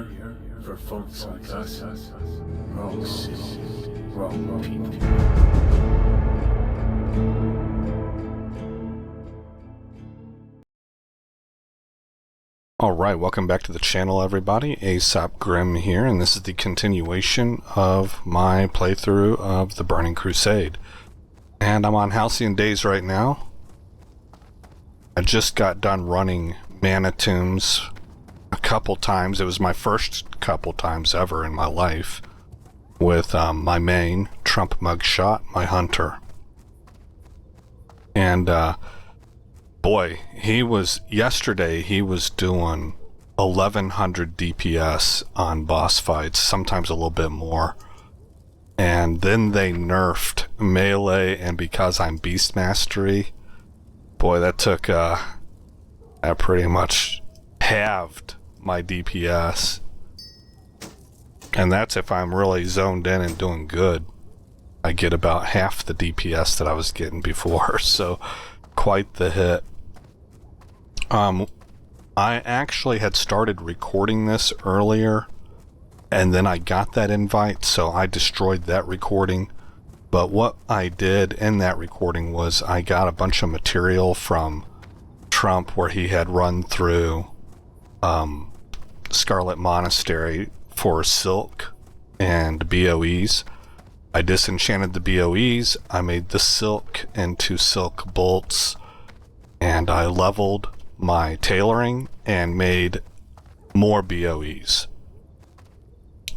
here for folks like us. Wrong city, wrong people. Alright, welcome back to the channel, everybody. Aesop Grim here, and this is the continuation of my playthrough of the Burning Crusade. And I'm on Halcyon Days right now. I just got done running Mana Tombs a couple times. It was my first couple times ever in my life with my main, Trump Mugshot, my hunter. And boy, yesterday he was doing 1100 DPS on boss fights, sometimes a little bit more. And then they nerfed melee, and because I'm Beast Mastery, boy, that took, that pretty much halved my DPS. And that's if I'm really zoned in and doing good. I get about half the DPS that I was getting before, so quite the hit. I actually had started recording this earlier, and then I got that invite, so I destroyed that recording. But what I did in that recording was I got a bunch of material from Trump where he had run through Scarlet Monastery for silk and BOEs. I disenchanted the BOEs, I made the silk into silk bolts, and I leveled my tailoring and made more BOEs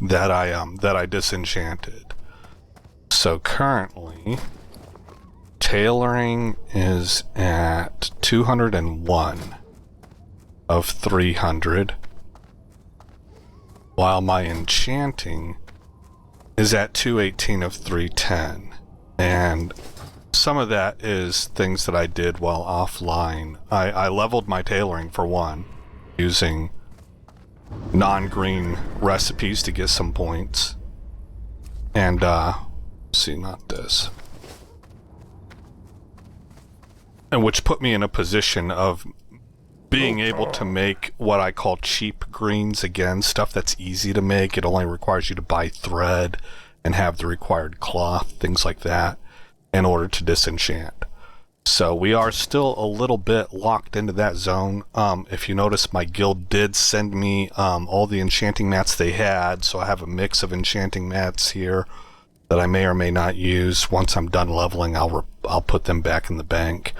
that I disenchanted. So currently tailoring is at 201 of 300, while my enchanting is at 218 of 310, and some of that is things that I did while offline. I leveled my tailoring for one, using non-green recipes to get some points. And, see, not this. And which put me in a position of being able to make what I call cheap greens again, stuff that's easy to make. It only requires you to buy thread and have the required cloth, things like that, in order to disenchant. So we are still a little bit locked into that zone. If you notice, my guild did send me all the enchanting mats they had, so I have a mix of enchanting mats here that I may or may not use. Once I'm done leveling, I'll put them back in the bank.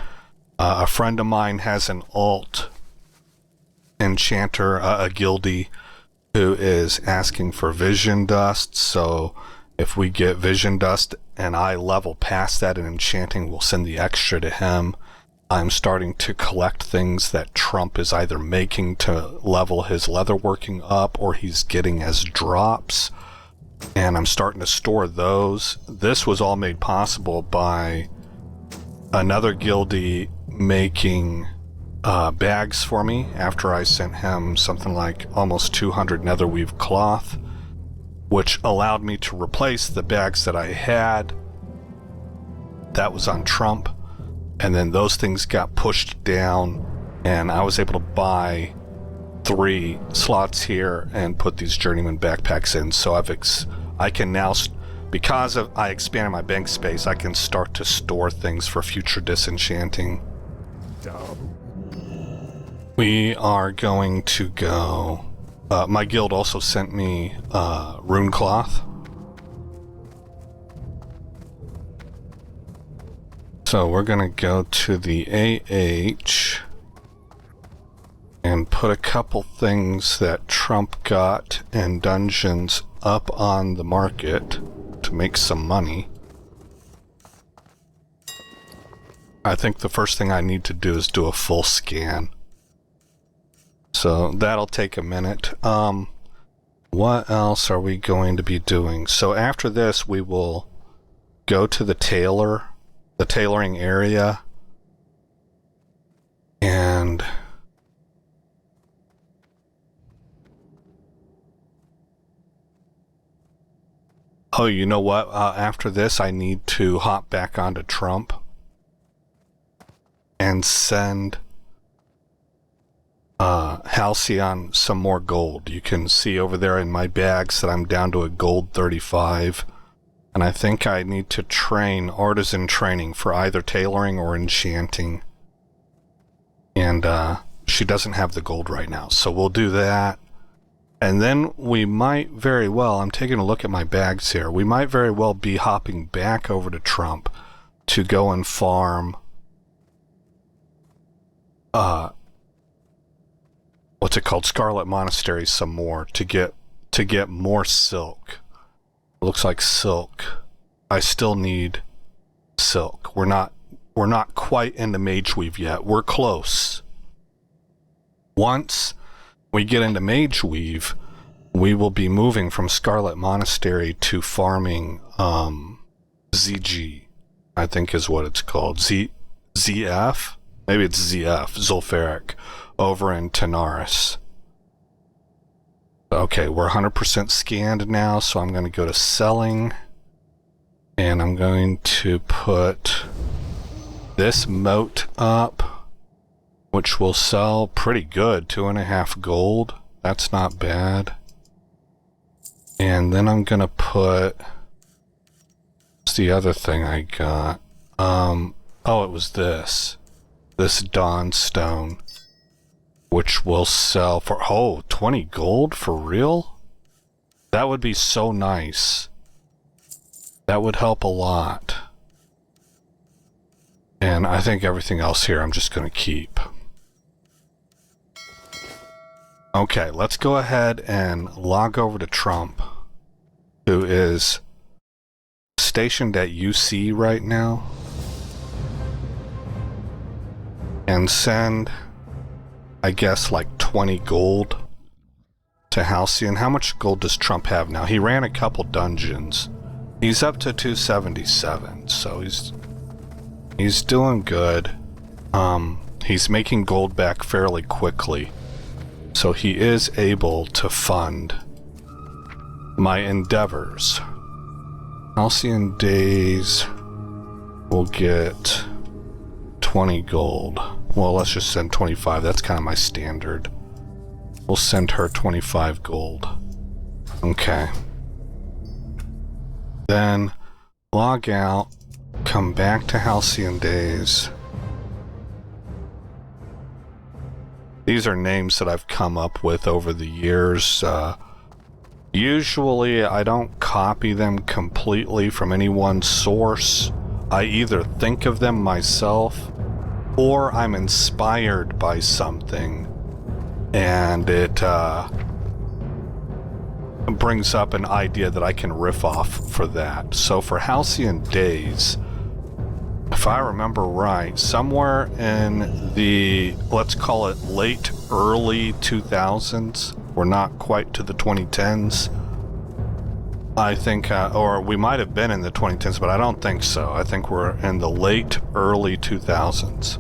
A friend of mine has an alt enchanter, a guildie, who is asking for vision dust, so if we get vision dust and I level past that in enchanting, we'll send the extra to him. I'm starting to collect things that Trump is either making to level his leatherworking up or he's getting as drops, and I'm starting to store those. This was all made possible by another guildie making bags for me after I sent him something like almost 200 netherweave cloth, which allowed me to replace the bags that I had that was on Trump, and then those things got pushed down and I was able to buy 3 slots here and put these journeyman backpacks in. So I can now, because I expanded my bank space, I can start to store things for future disenchanting. We are going to go, my guild also sent me rune cloth. So we're gonna go to the AH and put a couple things that Trump got in dungeons up on the market to make some money. I think the first thing I need to do is do a full scan. So that'll take a minute. What else are we going to be doing? So after this, we will go to the tailoring area, and oh, you know what? After this, I need to hop back onto Trump and send Halcyon some more gold. You can see over there in my bags that I'm down to a gold 35. And I think I need to train artisan training for either tailoring or enchanting. And she doesn't have the gold right now, so we'll do that. And then we might very well, I'm taking a look at my bags here, we might very well be hopping back over to Trump to go and farm what's it called, Scarlet Monastery some more to get more silk. Looks like silk. I still need silk. We're not quite into Mage Weave yet. We're close. Once we get into Mage Weave, we will be moving from Scarlet Monastery to farming ZG, I think is what it's called. ZF? Maybe it's ZF, Zulfaric, over in Tanaris. Okay, we're 100% scanned now, so I'm going to go to selling, and I'm going to put this moat up, which will sell pretty good, 2.5 gold. That's not bad. And then I'm gonna put, what's the other thing I got? Oh, it was this Dawn Stone, which will sell for, 20 gold for real? That would be so nice. That would help a lot. And I think everything else here I'm just gonna keep. Okay, let's go ahead and log over to Trump, who is stationed at UC right now, and send, I guess, like 20 gold to Halcyon. How much gold does Trump have now? He ran a couple dungeons. He's up to 277, so he's doing good. He's making gold back fairly quickly. So he is able to fund my endeavors. Halcyon Days will get 20 gold. Well, let's just send 25. That's kind of my standard. We'll send her 25 gold. Okay. Then log out, come back to Halcyon Days. These are names that I've come up with over the years. Usually I don't copy them completely from any one source. I either think of them myself or I'm inspired by something and it brings up an idea that I can riff off for that. So for Halcyon Days, if I remember right, somewhere in the, let's call it late, early 2000s, we're not quite to the 2010s, I think, or we might have been in the 2010s, but I don't think so. I think we're in the late, early 2000s.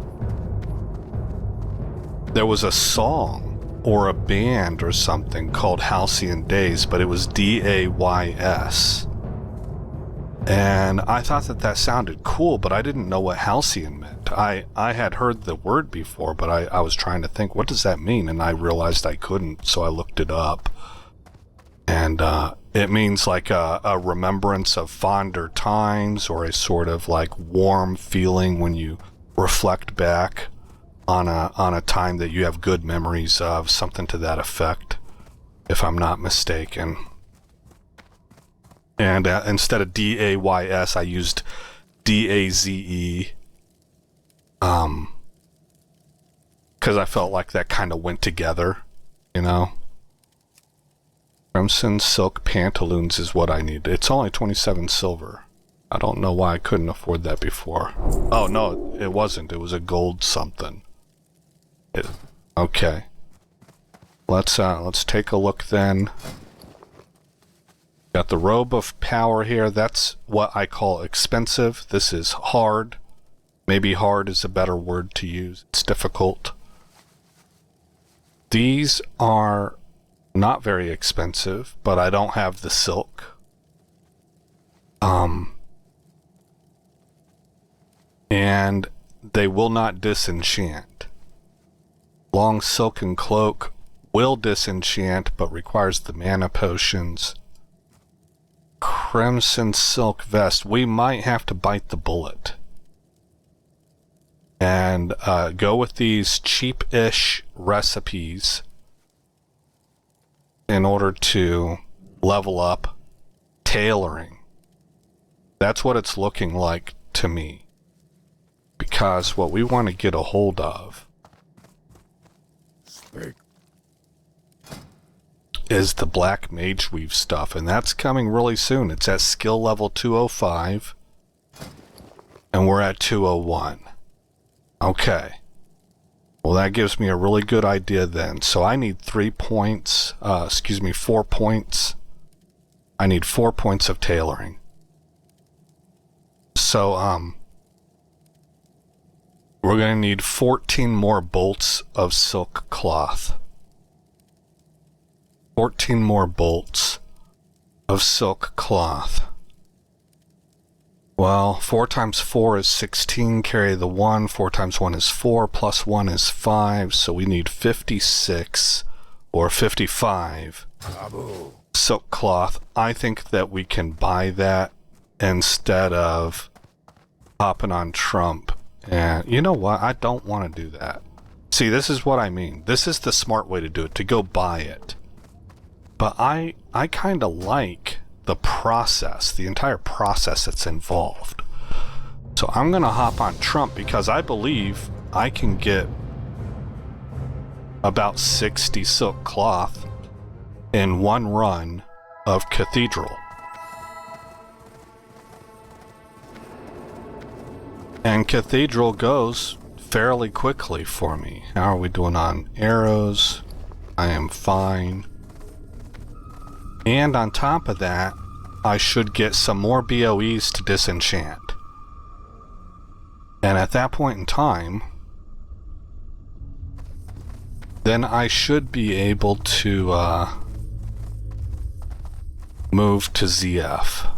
There was a song or a band or something called Halcyon Days, but it was D-A-Y-S. And I thought that sounded cool, but I didn't know what Halcyon meant. I had heard the word before, but I was trying to think, what does that mean? And I realized I couldn't, so I looked it up. And it means like a remembrance of fonder times, or a sort of like warm feeling when you reflect back on a time that you have good memories of, something to that effect, if I'm not mistaken. And instead of D-A-Y-S, I used D-A-Z-E, because I felt like that kind of went together, you know? Crimson Silk Pantaloons is what I need. It's only 27 silver. I don't know why I couldn't afford that before. Oh, no, it wasn't. It was a gold something. Okay. Let's take a look then. Got the Robe of Power here. That's what I call expensive. This is hard. Maybe hard is a better word to use. It's difficult. These are not very expensive, but I don't have the silk. And they will not disenchant. Long silken cloak will disenchant, but requires the mana potions. Crimson Silk Vest. We might have to bite the bullet and go with these cheap-ish recipes in order to level up tailoring. That's what it's looking like to me. Because what we want to get a hold of is the Black Mage Weave stuff, and that's coming really soon. It's at skill level 205, and we're at 201. Okay. Well, that gives me a really good idea then. So I need 4 points. I need 4 points of tailoring. So, we're going to need 14 more bolts of silk cloth. 14 more bolts of silk cloth. Well, 4 times 4 is 16, carry the 1. 4 times 1 is 4, plus 1 is 5, so we need 56 or 55 silk cloth. I think that we can buy that instead of hopping on Trump. And you know what? I don't want to do that. See, this is what I mean. This is the smart way to do it, to go buy it. But I kind of like the process, the entire process that's involved. So I'm going to hop on Trump because I believe I can get about 60 silk cloth in one run of Cathedral. And Cathedral goes fairly quickly for me. How are we doing on arrows? I am fine. And on top of that, I should get some more BOEs to disenchant. And at that point in time, then I should be able to move to ZF.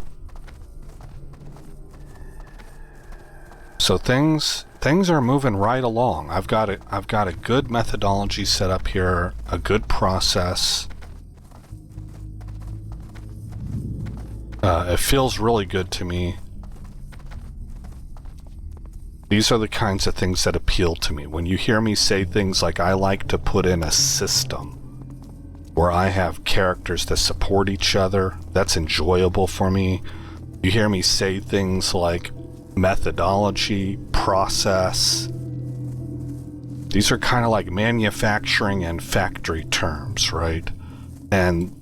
So things are moving right along. I've got a good methodology set up here, a good process. It feels really good to me. These are the kinds of things that appeal to me. When you hear me say things like, I like to put in a system where I have characters that support each other, that's enjoyable for me. You hear me say things like methodology, process. These are kind of like manufacturing and factory terms, right? And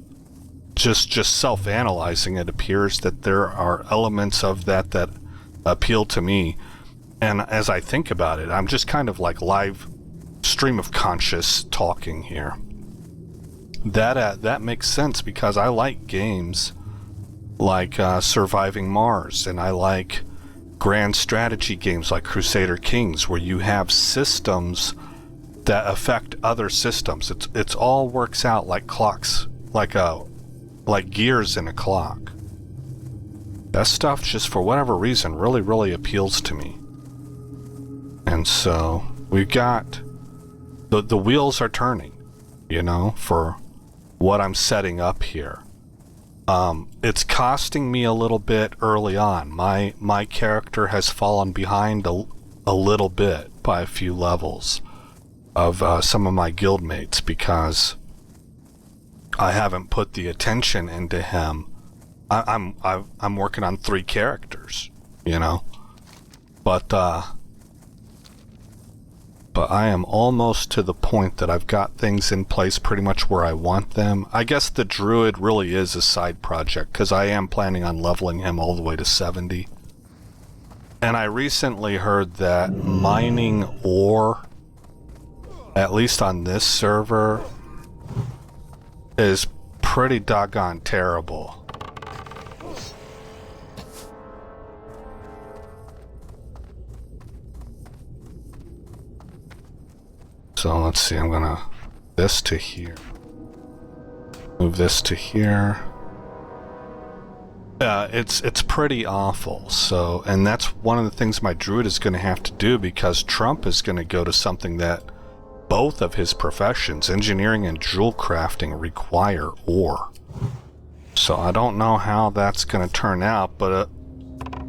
just self-analyzing, it appears that there are elements of that appeal to me. And as I think about it, I'm just kind of like live stream of conscious talking here. That makes sense because I like games like Surviving Mars, and I like grand strategy games like Crusader Kings, where you have systems that affect other systems. It's all works out like clocks, like gears in a clock. That stuff, just for whatever reason, really appeals to me. And so we've got the wheels are turning, you know, for what I'm setting up here. It's costing me a little bit early on. My character has fallen behind a little bit by a few levels of some of my guildmates because I haven't put the attention into him. I'm working on 3 characters, you know, but I am almost to the point that I've got things in place pretty much where I want them. I guess the druid really is a side project because I am planning on leveling him all the way to 70. And I recently heard that mining ore, at least on this server, is pretty doggone terrible. So let's see, I'm gonna this to here. Move this to here. It's pretty awful. So, and that's one of the things my druid is gonna have to do because Trump is gonna go to something that both of his professions, engineering and jewel crafting, require ore. So I don't know how that's going to turn out, but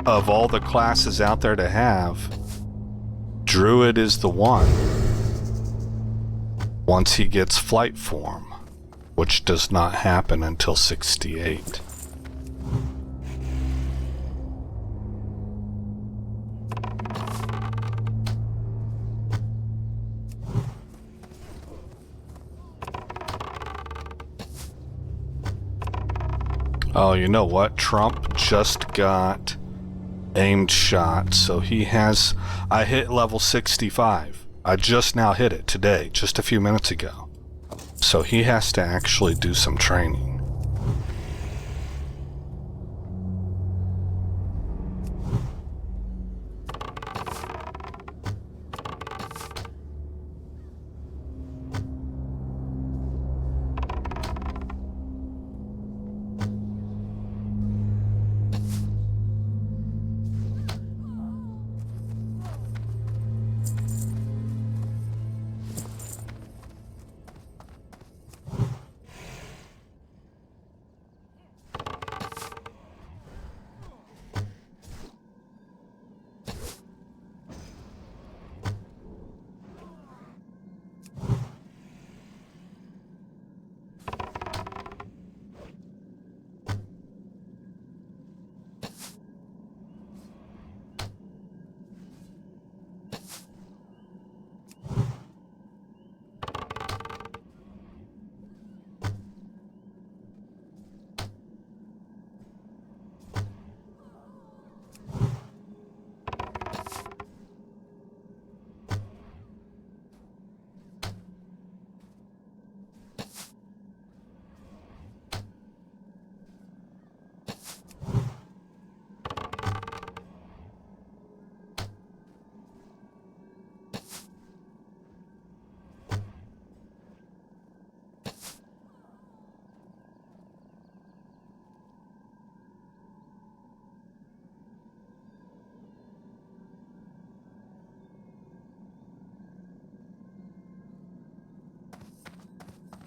of all the classes out there to have, Druid is the one. Once he gets flight form, which does not happen until 68. Oh, you know what? Trump just got aimed shot, so he has... I hit level 65. I just now hit it today, just a few minutes ago. So he has to actually do some training.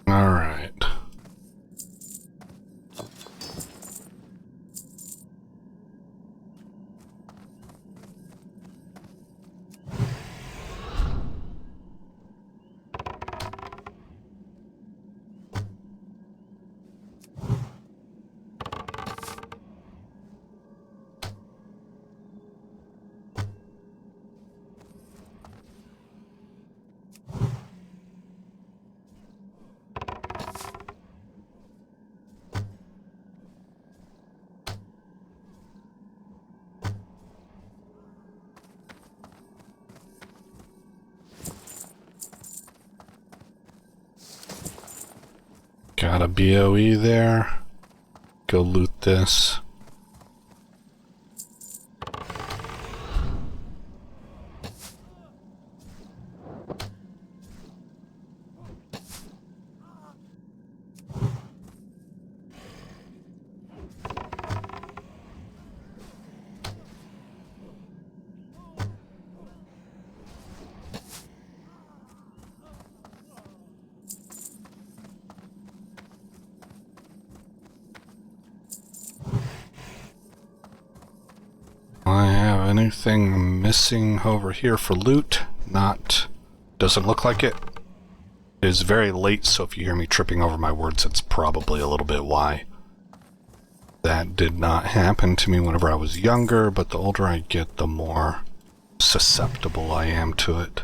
Alright. Got a BOE there. Go loot this. I have anything missing over here for loot? Not. Doesn't look like it. It is very late, so if you hear me tripping over my words, it's probably a little bit why. That did not happen to me whenever I was younger, but the older I get, the more susceptible I am to it.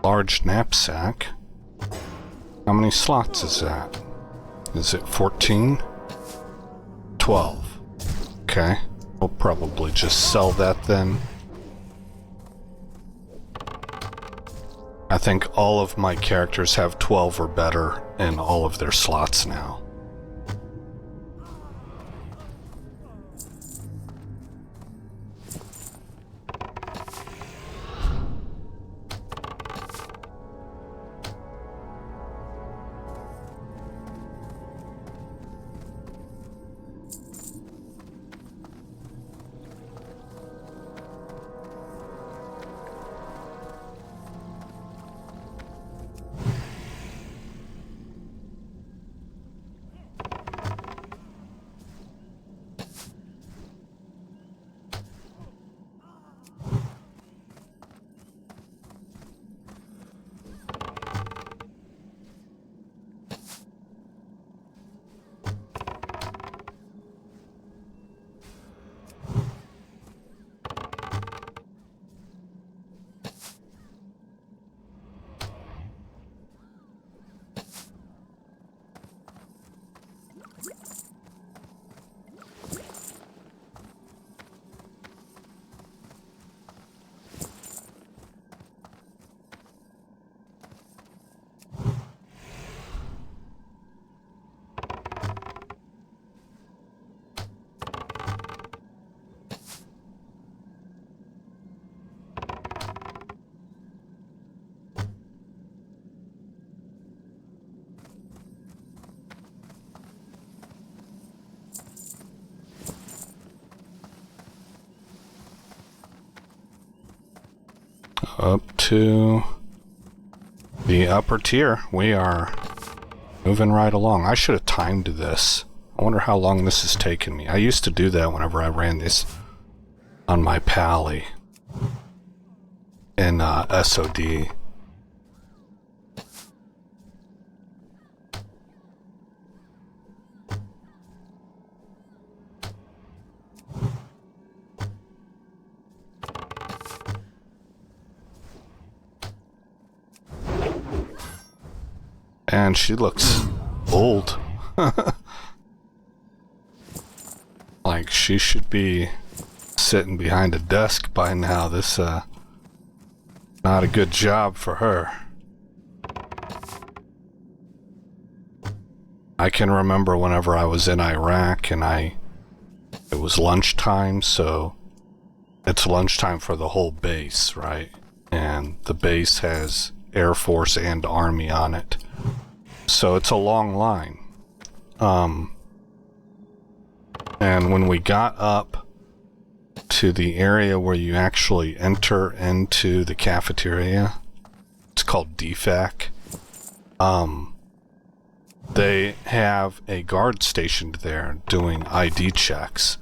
Large knapsack. How many slots is that? Is it 14? 12. Okay. We'll probably just sell that then. I think all of my characters have 12 or better in all of their slots now. Up to the upper tier. We are moving right along. I should have timed this. I wonder how long this has taken me. I used to do that whenever I ran this on my Pally in SOD. And she looks old. Like she should be sitting behind a desk by now. This, not a good job for her. I can remember whenever I was in Iraq and it was lunchtime, so it's lunchtime for the whole base, right? And the base has Air Force and Army on it. So it's a long line. And when we got up to the area where you actually enter into the cafeteria, it's called DFAC, they have a guard stationed there doing ID checks.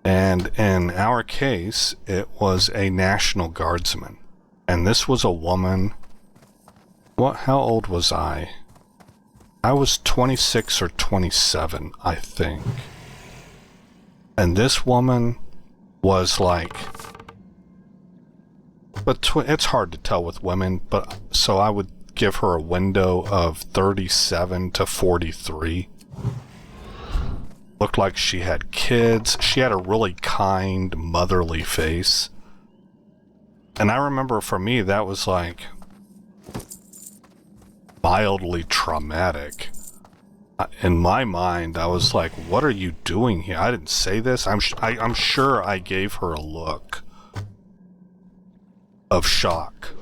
And in our case, it was a National Guardsman. And this was a woman. How old was I? I was 26 or 27, I think. And this woman was like, but it's hard to tell with women, but so I would give her a window of 37 to 43. Looked like she had kids. She had a really kind, motherly face. And I remember for me, that was like mildly traumatic. In my mind, I was like, what are you doing here? I didn't say this. I'm sure I gave her a look of shock.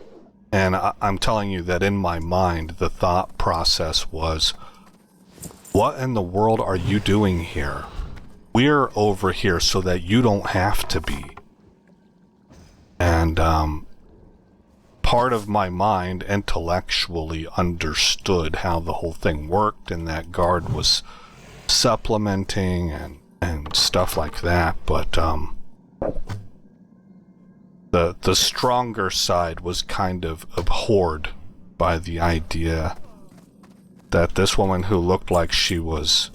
And I'm telling you that in my mind, the thought process was, what in the world are you doing here? We're over here so that you don't have to be. And part of my mind intellectually understood how the whole thing worked, and that guard was supplementing and stuff like that, but the stronger side was kind of abhorred by the idea that this woman who looked like she was,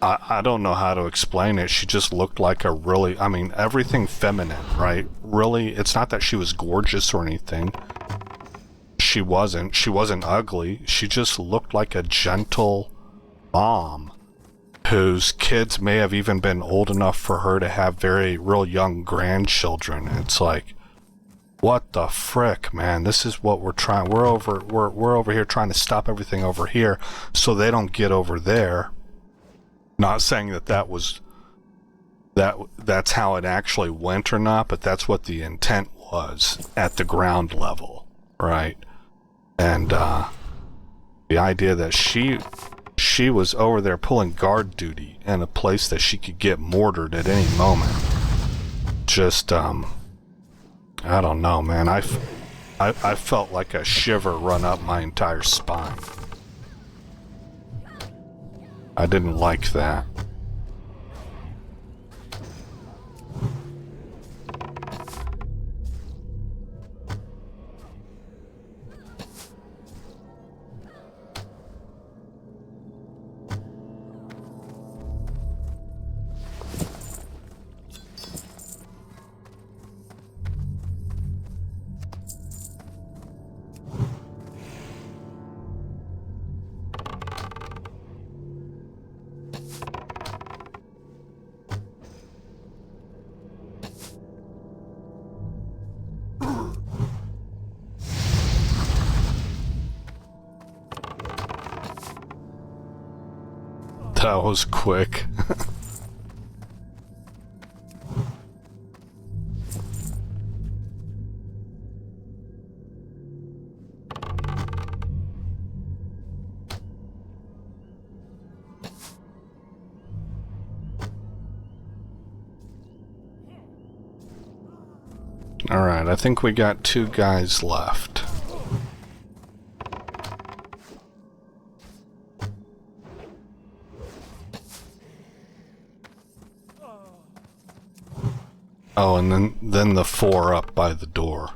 I don't know how to explain it. She just looked like a really, I mean, everything feminine, right? Really, it's not that she was gorgeous or anything. She wasn't ugly. She just looked like a gentle mom whose kids may have even been old enough for her to have real young grandchildren. It's like, What the frick, man? This is what we're trying. We're over here trying to stop everything over here so they don't get over there. Not saying that that's how it actually went or not, but that's what the intent was at the ground level, right? And the idea that she was over there pulling guard duty in a place that she could get mortared at any moment. Just I don't know, man. I felt like a shiver run up my entire spine. I didn't like that. That was quick. Alright, I think we got 2 guys left. Oh, and then the 4 up by the door.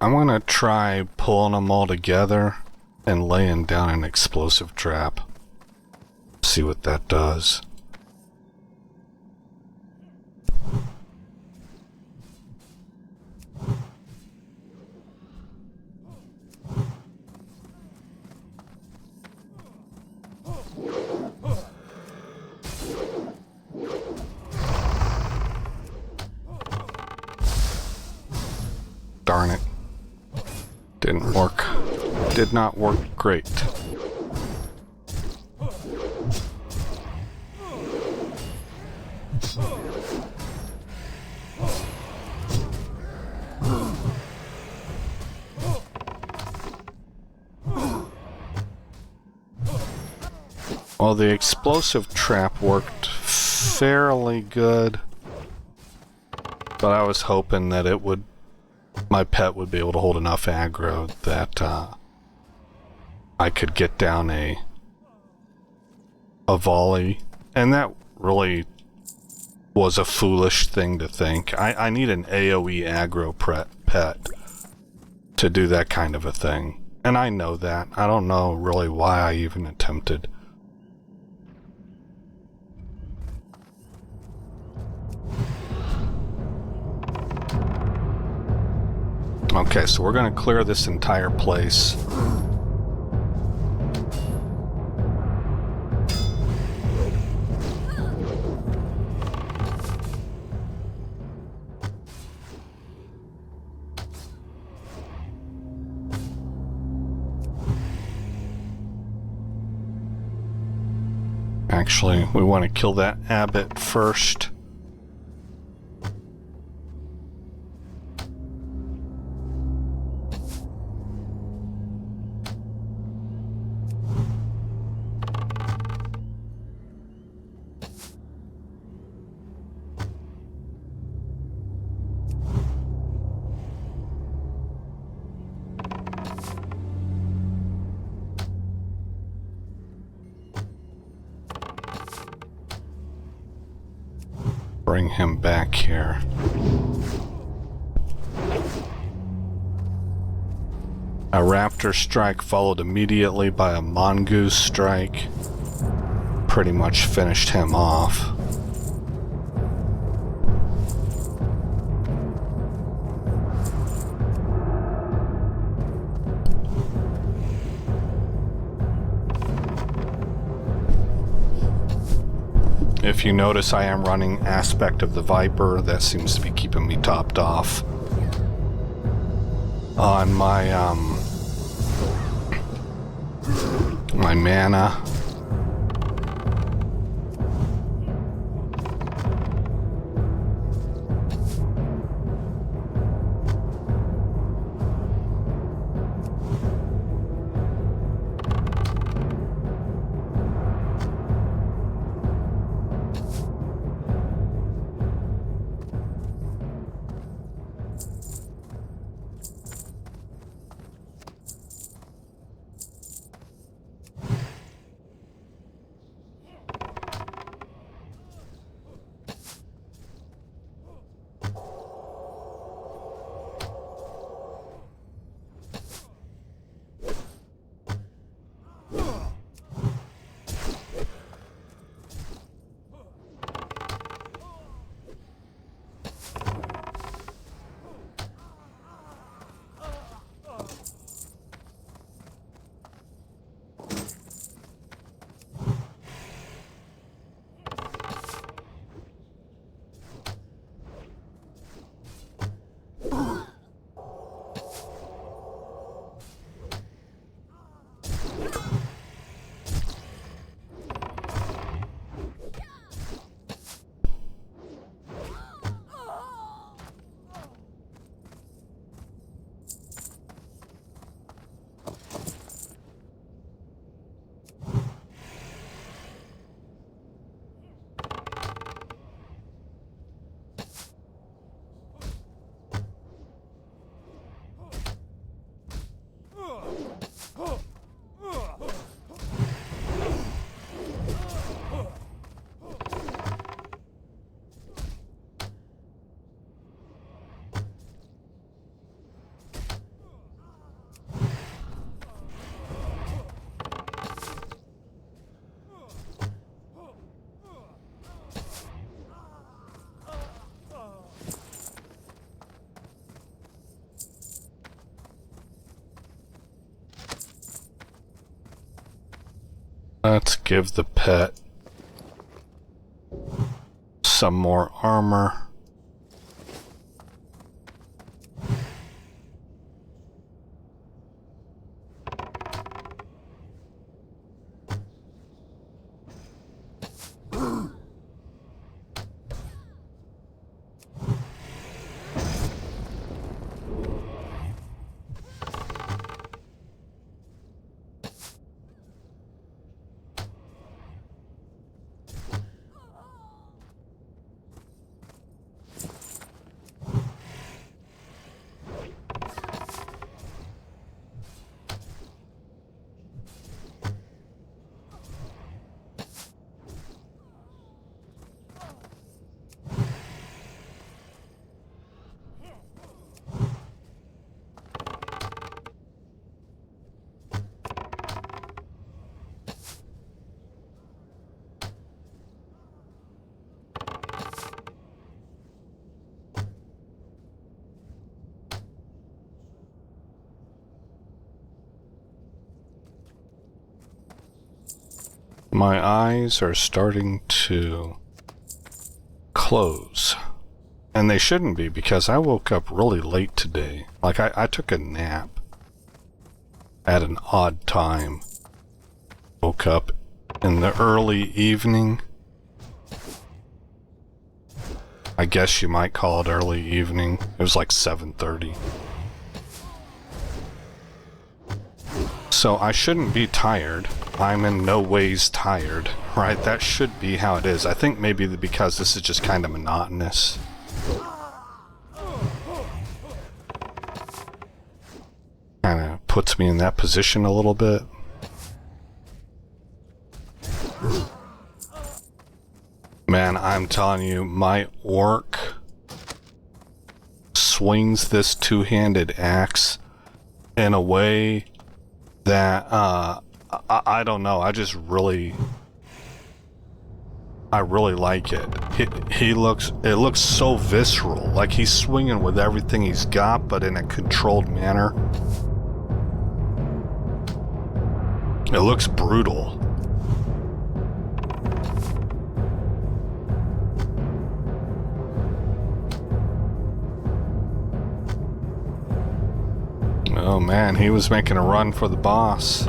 I'm gonna try pulling them all together and laying down an explosive trap. See what that does. Darn it. Didn't work. Did not work great. Well, the explosive trap worked fairly good, but I was hoping that it would, my pet would be able to hold enough aggro that I could get down a volley, and that really was a foolish thing to think. I need an AoE aggro pet to do that kind of a thing, and I know that. I don't know really why I even attempted. Okay, so we're gonna clear this entire place. Actually, we want to kill that abbot first. Bring him back here. A raptor strike followed immediately by a mongoose strike. Pretty much finished him off. If you notice, I am running Aspect of the Viper. That seems to be keeping me topped off on my my mana. Let's give the pet some more armor. My eyes are starting to close. And they shouldn't be, because I woke up really late today. Like, I took a nap at an odd time. Woke up in the early evening. I guess you might call it early evening. It was like 7:30. So I shouldn't be tired. I'm in no ways tired, right? That should be how it is. I think maybe because this is just kind of monotonous. Kind of puts me in that position a little bit. Man, I'm telling you, my orc swings this two-handed axe in a way that, I don't know, I really like it. It looks so visceral, like he's swinging with everything he's got, but in a controlled manner. It looks brutal. Oh man, he was making a run for the boss.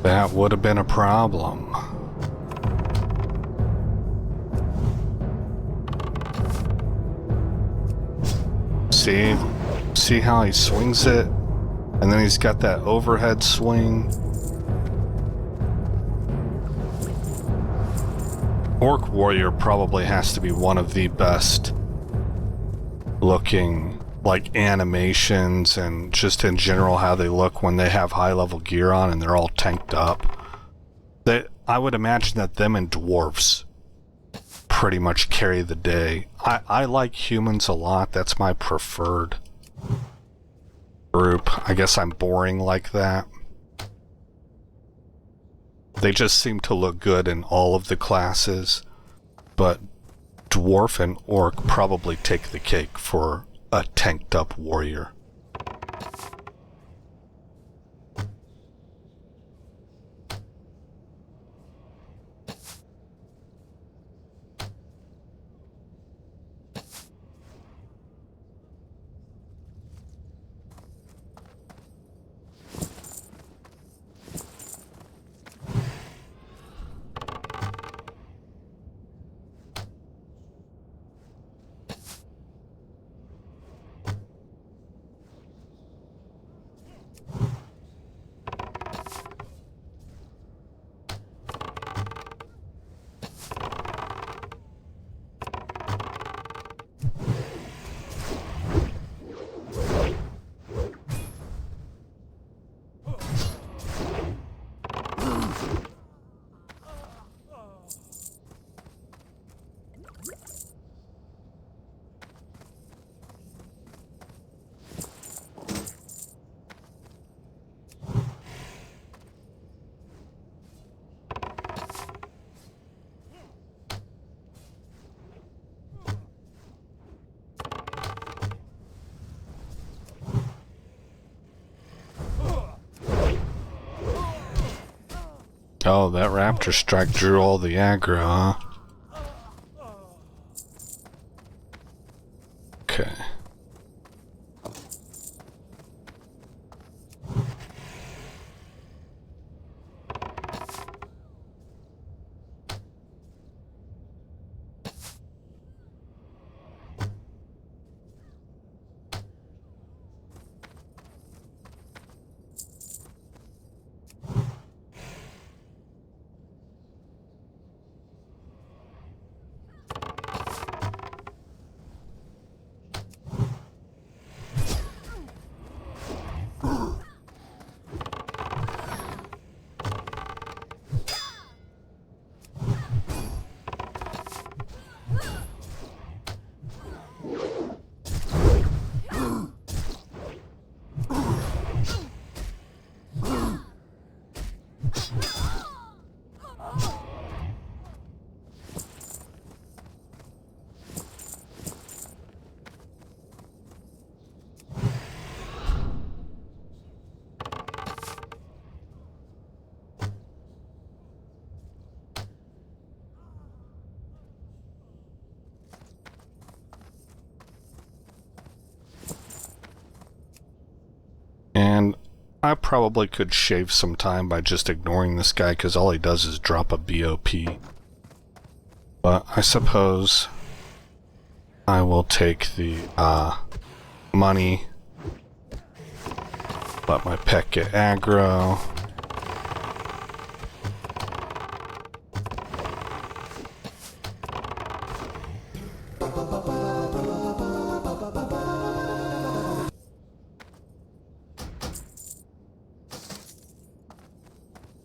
That would have been a problem. See how he swings it? And then he's got that overhead swing. Orc Warrior probably has to be one of the best looking, like, animations and just in general how they look when they have high level gear on and they're all tanked up. I would imagine that them and dwarves pretty much carry the day. I like humans a lot. That's my preferred group. I guess I'm boring like that. They just seem to look good in all of the classes, but dwarf and orc probably take the cake for a tanked up warrior. Oh, that raptor strike drew all the aggro, huh? Okay. And I probably could shave some time by just ignoring this guy, because all he does is drop a BOP. But I suppose I will take the money, let my pet get aggro.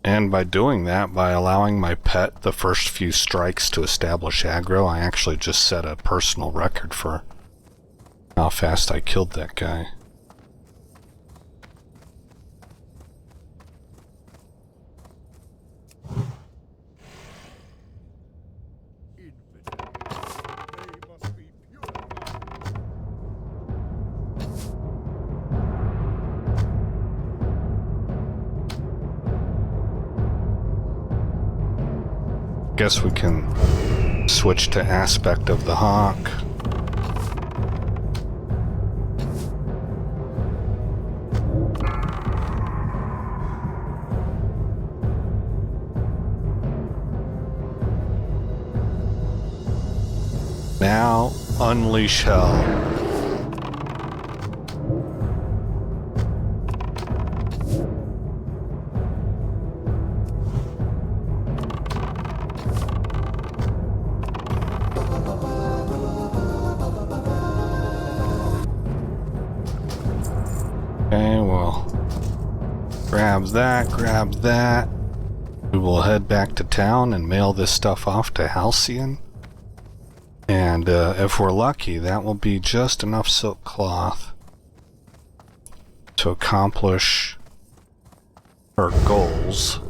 And by doing that, by allowing my pet the first few strikes to establish aggro, I actually just set a personal record for how fast I killed that guy. Guess we can switch to aspect of the hawk. Now, unleash hell. Okay, well, grab that. We will head back to town and mail this stuff off to Halcyon. And if we're lucky, that will be just enough silk cloth to accomplish her goals.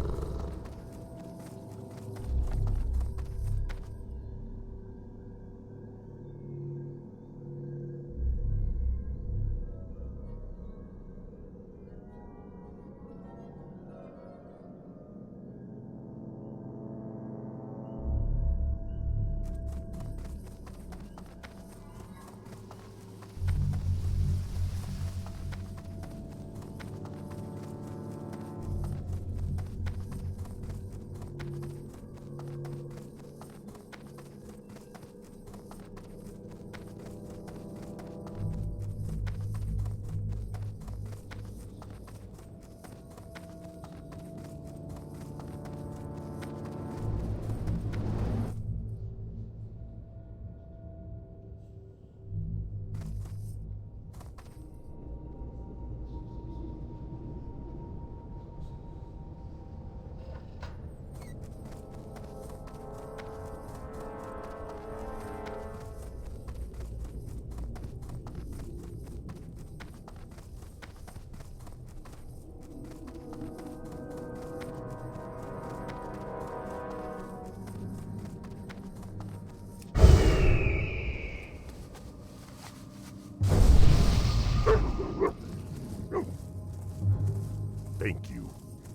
Thank you.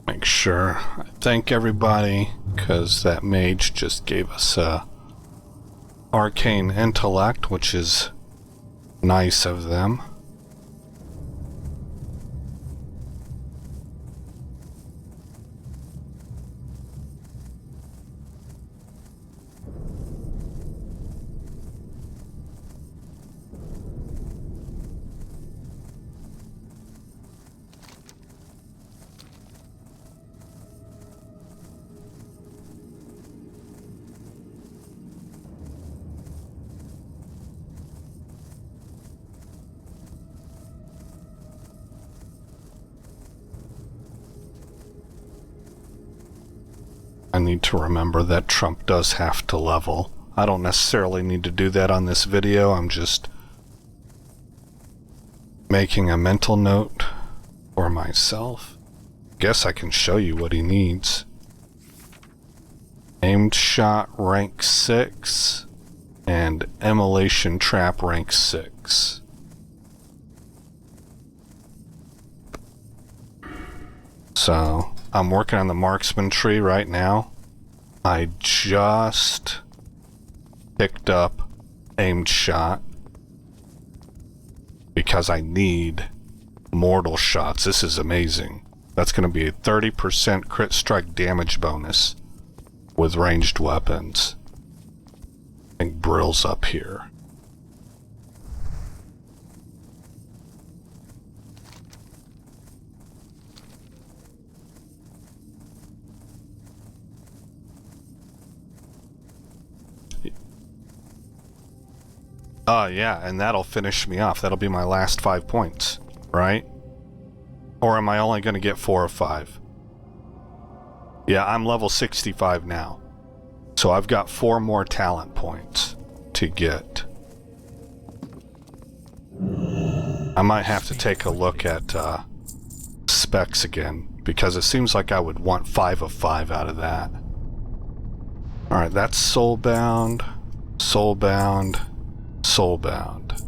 Make sure I thank everybody, because that mage just gave us arcane intellect, which is nice of them. I need to remember that Trump does have to level. I don't necessarily need to do that on this video, I'm just making a mental note for myself. Guess I can show you what he needs. Aimed shot rank 6 and immolation trap rank 6. So I'm working on the marksman tree right now. I just picked up aimed shot because I need mortal shots. This is amazing. That's going to be a 30% crit strike damage bonus with ranged weapons. I think Brill's up here. Yeah, and that'll finish me off. That'll be my last 5 points, right? Or am I only going to get 4 or 5? Yeah, I'm level 65 now. So I've got 4 more talent points to get. I might have to take a look at specs again, because it seems like I would want 5 of 5 out of that. Alright, that's soulbound, soulbound, soulbound.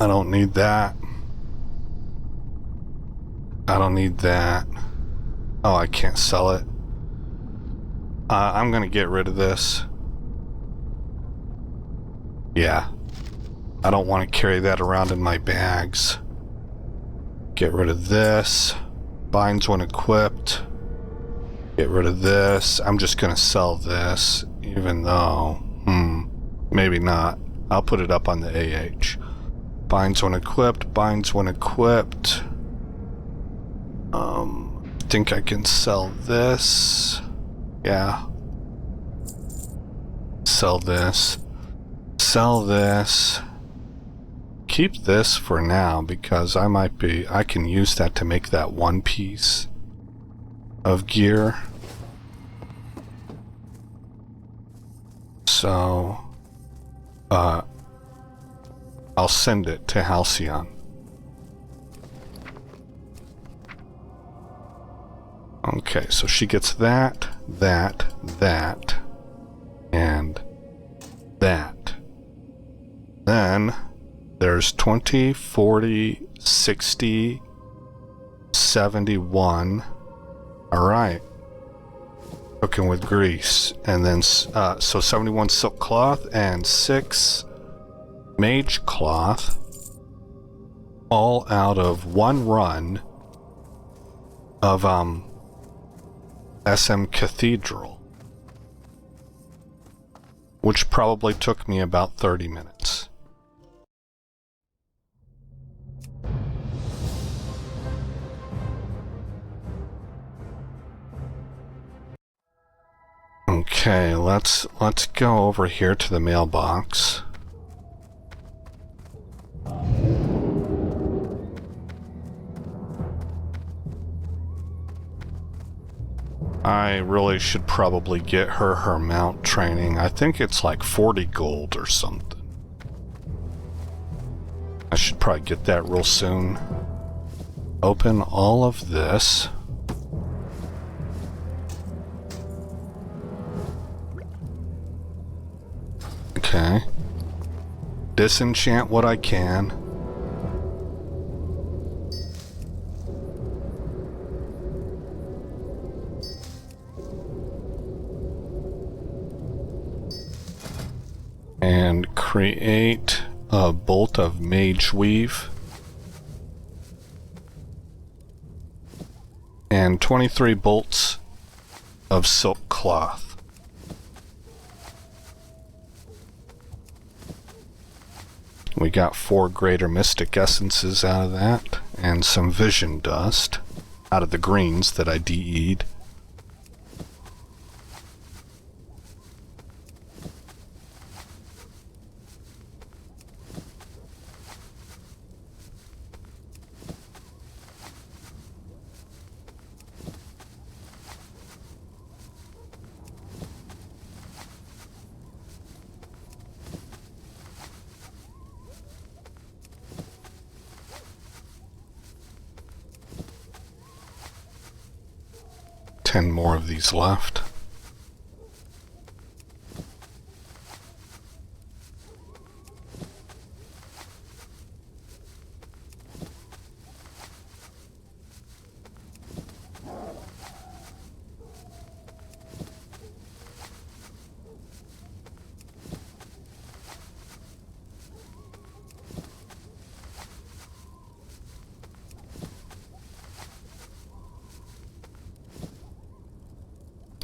I don't need that. I don't need that. Oh, I can't sell it. I'm gonna get rid of this. Yeah. I don't want to carry that around in my bags. Get rid of this. Binds when equipped. Get rid of this. I'm just gonna sell this, even though Maybe not. I'll put it up on the AH. Binds when equipped, binds when equipped. Think I can sell this. Yeah. Sell this. Sell this. Keep this for now because I can use that to make that one piece of gear. So, I'll send it to Halcyon. Okay, so she gets that, and that. Then there's 20, 40, 60, 71. Alright. Cooking with grease. And then, so 71 silk cloth and 6 mage cloth. All out of one run of, SM Cathedral, which probably took me about 30 minutes. Okay, let's go over here to the mailbox. I really should probably get her mount training. I think it's like 40 gold or something. I should probably get that real soon. Open all of this. Okay. Disenchant what I can. And create a bolt of mage weave. And 23 bolts of silk cloth. We got 4 greater mystic essences out of that, and some vision dust out of the greens that I DE'd. More of these left.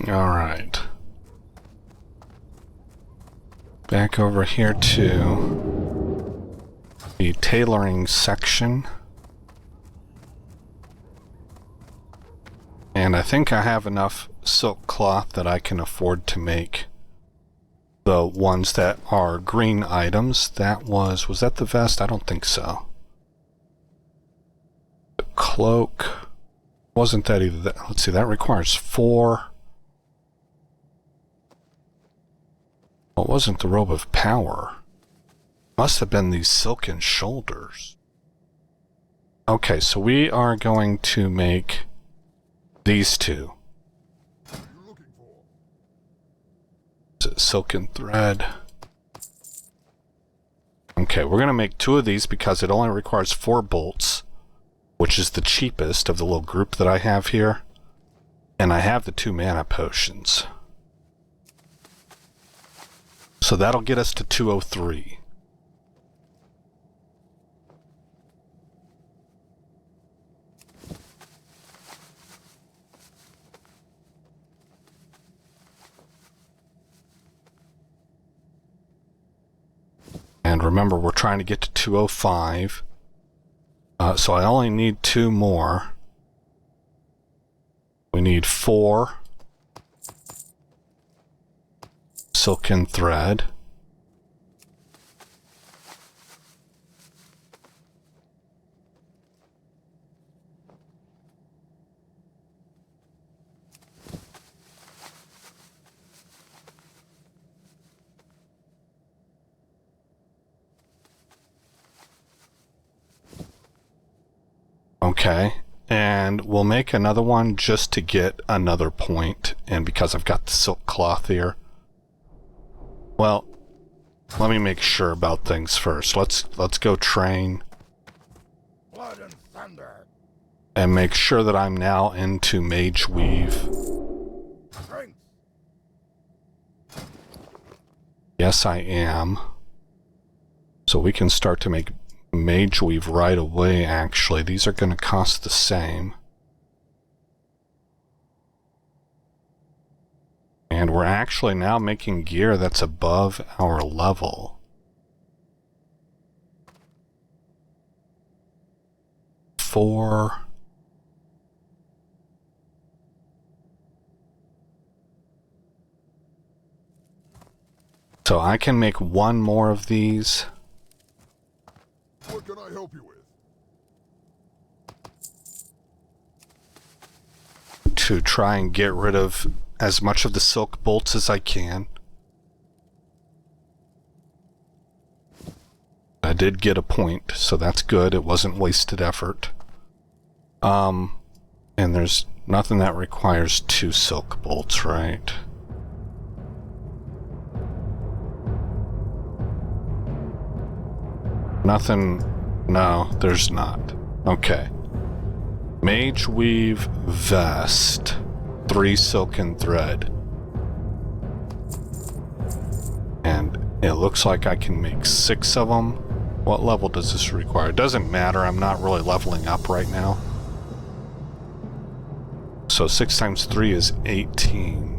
Alright. Back over here to the tailoring section. And I think I have enough silk cloth that I can afford to make the ones that are green items. That was that the vest? I don't think so. The cloak. Wasn't that either? Let's see, that requires 4. Well, it wasn't the robe of power. Must have been these silken shoulders. Okay, so we are going to make these 2. Is it silken thread? Okay, we're going to make 2 of these because it only requires 4 bolts, which is the cheapest of the little group that I have here. And I have the 2 mana potions. So that'll get us to 203. And remember, we're trying to get to 205. So I only need 2 more. We need 4 silken thread. Okay, and we'll make another one just to get another point, and because I've got the silk cloth here. Well, let me make sure about things first. Let's go train. Blood and thunder. And make sure that I'm now into Mage Weave. Strength. Yes, I am. So we can start to make Mage Weave right away, actually. These are going to cost the same. And we're actually now making gear that's above our level. Four. So I can make one more of these. What can I help you with? To try and get rid of as much of the silk bolts as I can. I did get a point, so that's good. It wasn't wasted effort. And there's nothing that requires 2 silk bolts, right? Nothing. No, there's not. Okay. Mage Weave Vest. 3 silken thread. And it looks like I can make 6 of them. What level does this require? It doesn't matter. I'm not really leveling up right now. So 6 times 3 is 18.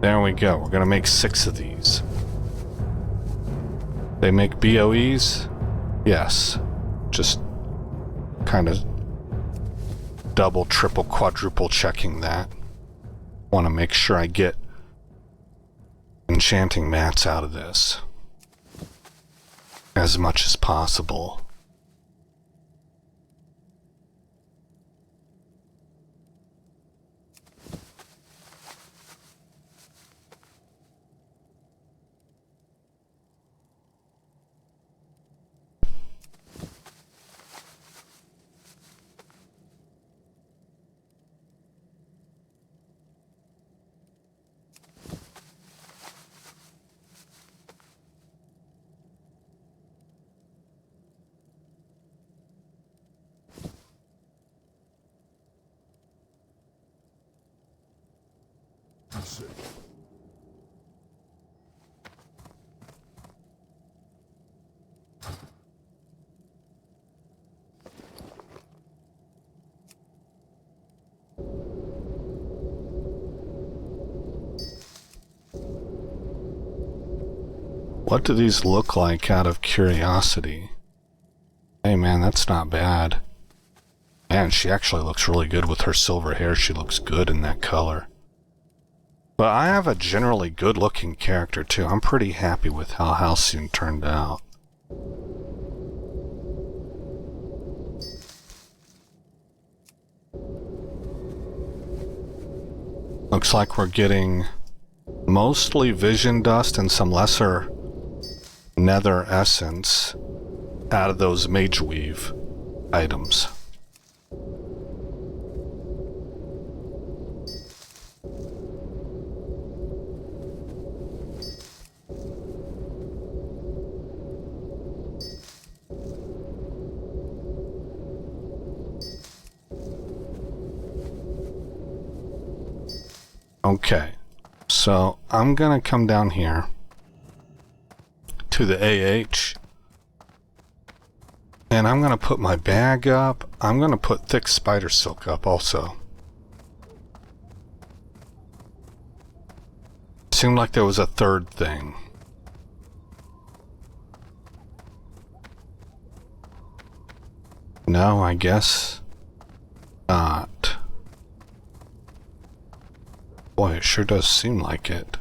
There we go. We're gonna make 6 of these. They make BOEs? Yes. Just kind of double, triple, quadruple checking that. Want to make sure I get enchanting mats out of this as much as possible. What do these look like out of curiosity? Hey man, that's not bad. Man, she actually looks really good with her silver hair. She looks good in that color. But I have a generally good looking character too. I'm pretty happy with how Halcyon turned out. Looks like we're getting mostly vision dust and some lesser nether essence out of those Mage Weave items. Okay, so I'm gonna come down here to the AH and I'm gonna put my bag up. I'm gonna put thick spider silk up also. Seemed like there was a third thing. No, I guess not. Boy, it sure does seem like it.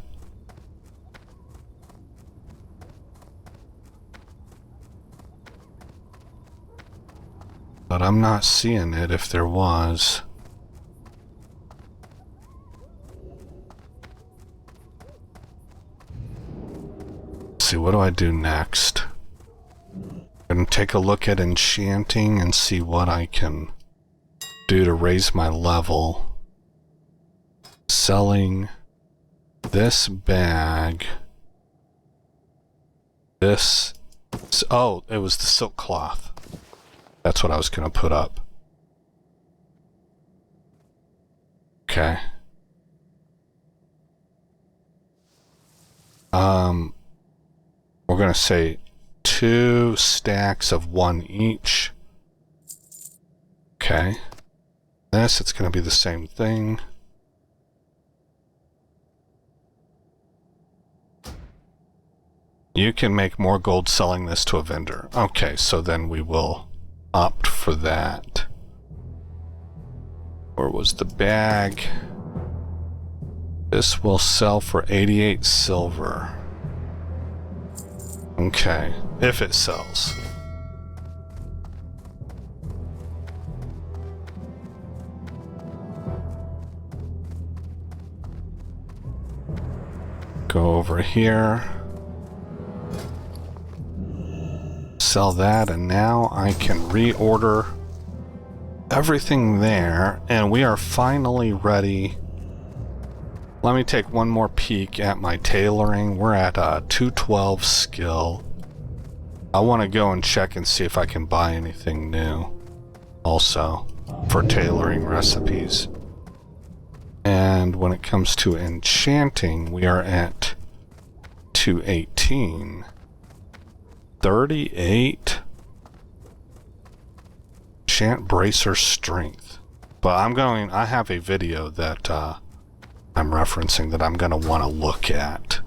But I'm not seeing it if there was. Let's see, what do I do next? And take a look at enchanting and see what I can do to raise my level. Selling this bag. This. Oh, it was the silk cloth. That's what I was going to put up. Okay. We're going to say 2 stacks of 1 each. Okay. This, it's going to be the same thing. You can make more gold selling this to a vendor. Okay, so then we will opt for that. Where was the bag? This will sell for 88 silver. Okay, if it sells. Go over here. Sell that, and now I can reorder everything there, and we are finally ready. Let me take one more peek at my tailoring. We're at a 212 skill. I want to go and check and see if I can buy anything new also for tailoring recipes. And when it comes to enchanting, we are at 218. 38. Enchant bracer strength. But I have a video that I'm referencing that I'm going to want to look at.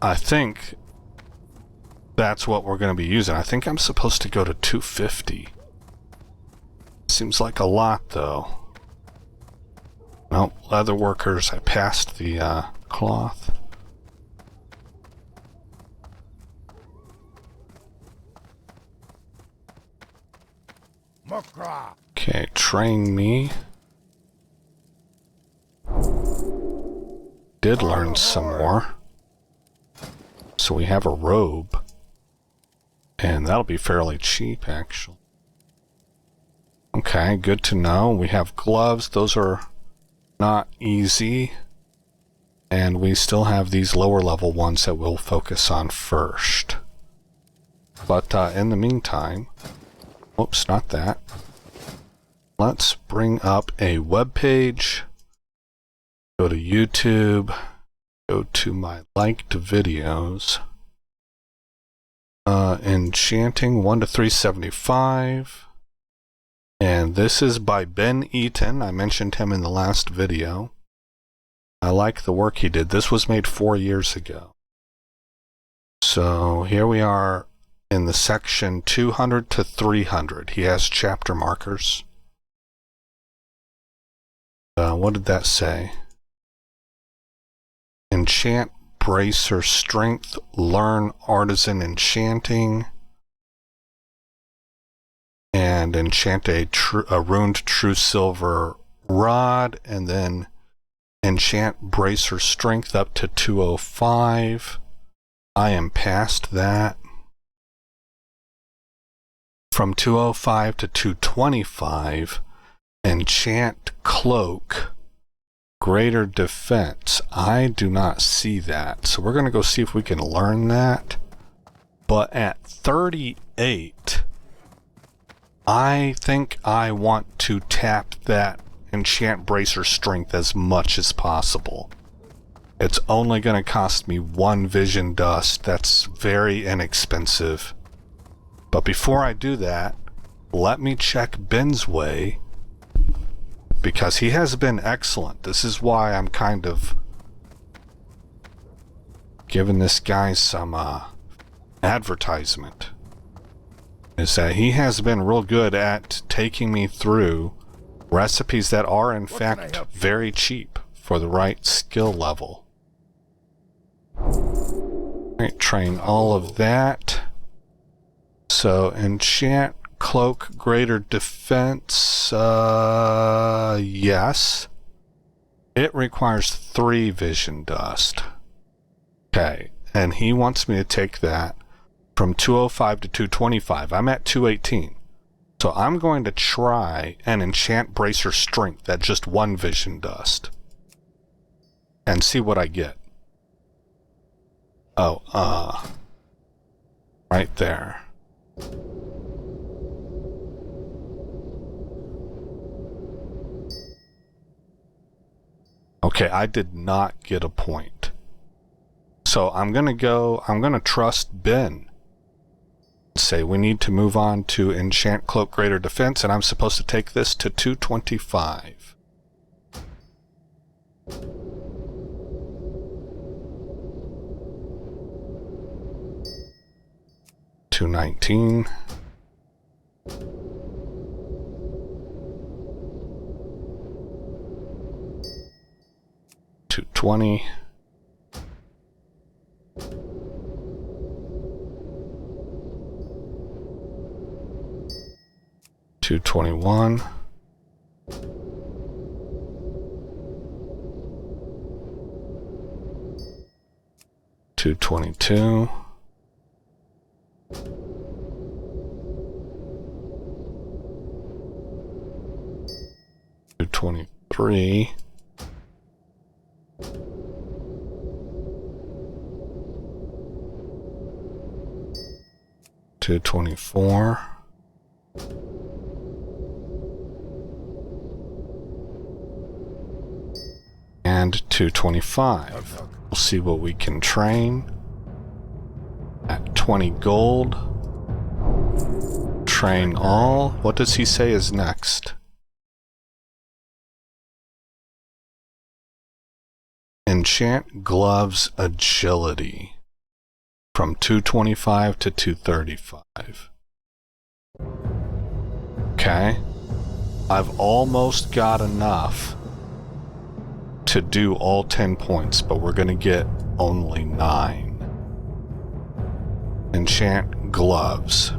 I think that's what we're going to be using. I think I'm supposed to go to 250. Seems like a lot, though. Nope, leather workers. I passed the cloth. Okay, train me. Did learn some more. So we have a robe. And that'll be fairly cheap, actually. Okay, good to know. We have gloves. Those are not easy. And we still have these lower level ones that we'll focus on first. But in the meantime... Oops, not that. Let's bring up a web page. Go to YouTube. Go to my liked videos. Enchanting 1 to 375. And this is by Ben Eaton. I mentioned him in the last video. I like the work he did. This was made 4 years ago. So here we are in the section 200 to 300. He has chapter markers. What did that say? Enchant bracer strength, learn artisan enchanting, and enchant a runed true silver rod, and then enchant bracer strength up to 205. I am past that. From 205 to 225, enchant cloak, greater defense. I do not see that, so we're going to go see if we can learn that. But at 38, I think I want to tap that enchant bracer strength as much as possible. It's only going to cost me 1 vision dust. That's very inexpensive. But before I do that, let me check Ben's way, because he has been excellent. This is why I'm kind of giving this guy some advertisement, is that he has been real good at taking me through recipes that are in fact very cheap for the right skill level. Right, train all of that. So enchant cloak greater defense, yes. It requires 3 vision dust. Okay, and he wants me to take that from 205 to 225. I'm at 218. So I'm going to try and enchant Bracer Strength at just 1 vision dust. And see what I get. Oh, right there. Okay, I did not get a point. So I'm gonna trust Ben. Say we need to move on to enchant cloak greater defense, and I'm supposed to take this to 225. 219. 220. 221. 222. 223. 224. 225. We'll see what we can train. At 20 gold. Train all. What does he say is next? Enchant Gloves Agility. From 225 to 235. Okay. I've almost got enough to do all 10 points, but we're going to get only 9. Enchant Gloves.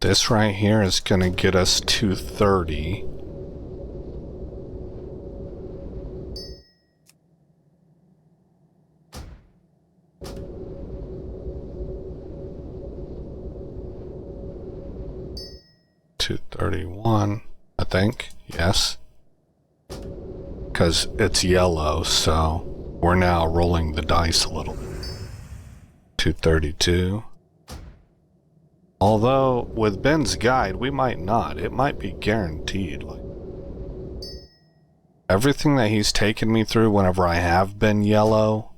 This right here is going to get us 230. $231, I think. Yes. Because it's yellow, so we're now rolling the dice a little bit. 232. Although, with Ben's guide, we might not. It might be guaranteed. Like, everything that he's taken me through whenever I have been yellow,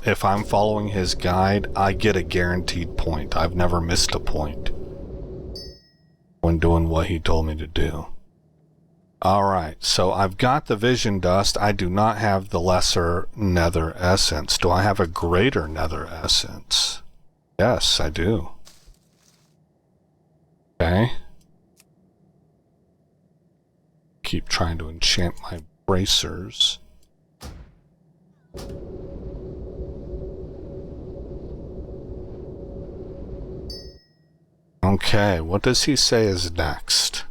if I'm following his guide, I get a guaranteed point. I've never missed a point when doing what he told me to do. Alright, so I've got the Vision Dust. I do not have the Lesser Nether Essence. Do I have a Greater Nether Essence? Yes, I do. Okay. Keep trying to enchant my bracers. Okay, what does he say is next?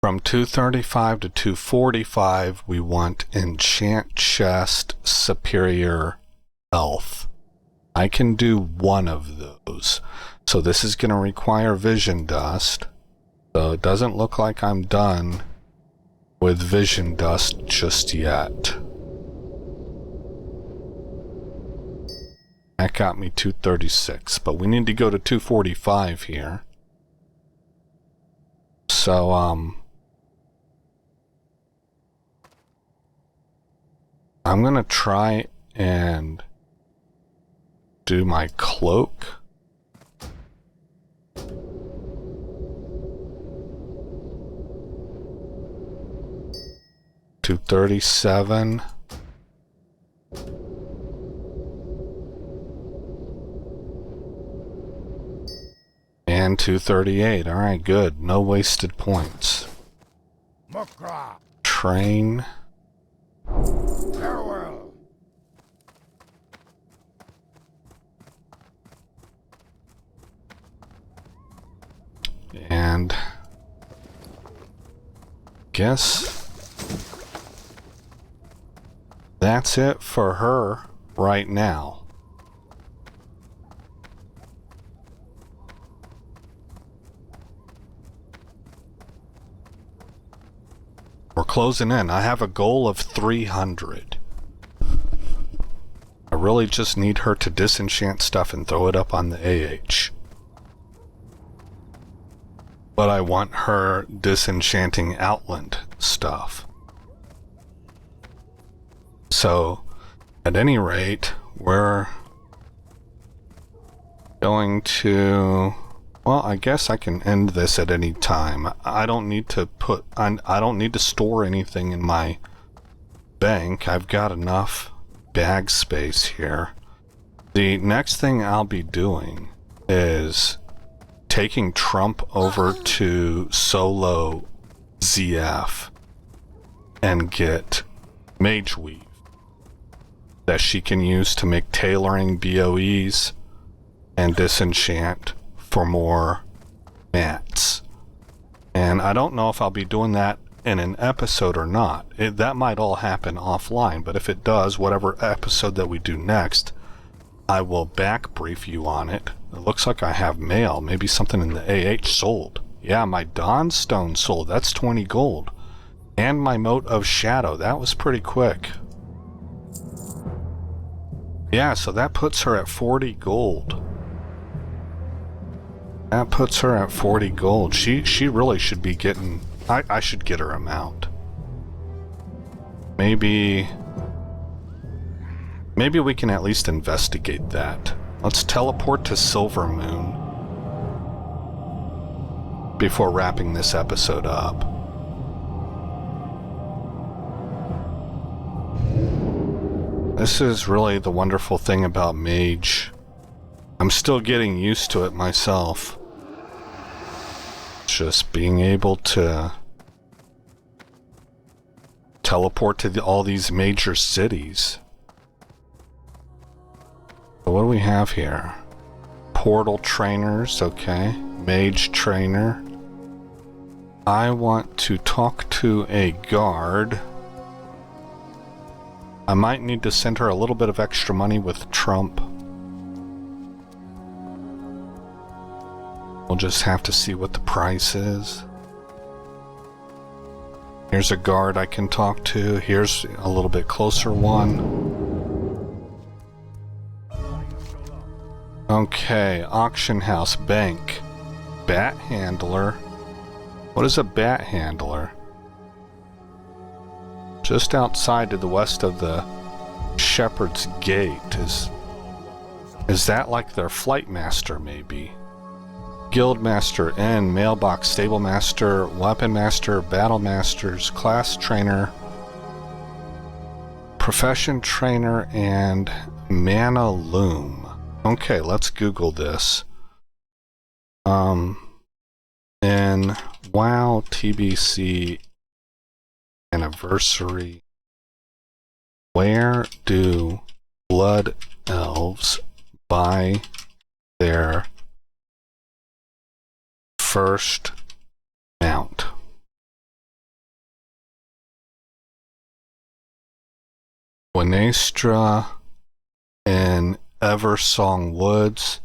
From 235 to 245, we want Enchant Chest Superior Health. I can do one of those. So this is going to require vision dust. So it doesn't look like I'm done with vision dust just yet. That got me 236, but we need to go to 245 here. So, I'm gonna try and do my cloak. $237. And 238. Alright, good. No wasted points. Train. Farewell. And guess that's it for her right now. We're closing in. I have a goal of 300. I really just need her to disenchant stuff and throw it up on the AH. But I want her disenchanting Outland stuff. So, at any rate, we're going to... Well, I guess I can end this at any time. I don't need to I don't need to store anything in my bank. I've got enough bag space here. The next thing I'll be doing is taking Trump over to solo ZF and get Mage Weave that she can use to make tailoring BOEs and disenchant for more mats. And I don't know if I'll be doing that in an episode or not. That might all happen offline, but if it does, whatever episode that we do next, I will back brief you on it. It looks like I have mail. Maybe something in the AH sold. Yeah, my Dawnstone sold. That's 20 gold. And my Mote of Shadow. That was pretty quick. Yeah, so that puts her at 40 gold. That puts her at 40 gold. She really should be getting... I should get her a mount. Maybe we can at least investigate that. Let's teleport to Silver Moon before wrapping this episode up. This is really the wonderful thing about Mage. I'm still getting used to it myself. Just being able to teleport to all these major cities. So what do we have here? Portal trainers, okay. Mage trainer. I want to talk to a guard. I might need to send her a little bit of extra money with Trump. We'll just have to see what the price is. Here's a guard I can talk to. Here's a little bit closer one. Okay, auction house, bank, bat handler. What is a bat handler? Just outside to the west of the Shepherd's Gate. Is that like their flight master, maybe? Guildmaster, Inn, Mailbox, Stable Master, Weapon Master, Battle Masters, Class Trainer, Profession Trainer, and Mana Loom. Okay, let's Google this. In WoW TBC Anniversary, where do Blood Elves buy their first mount? Winestra in Eversong Woods,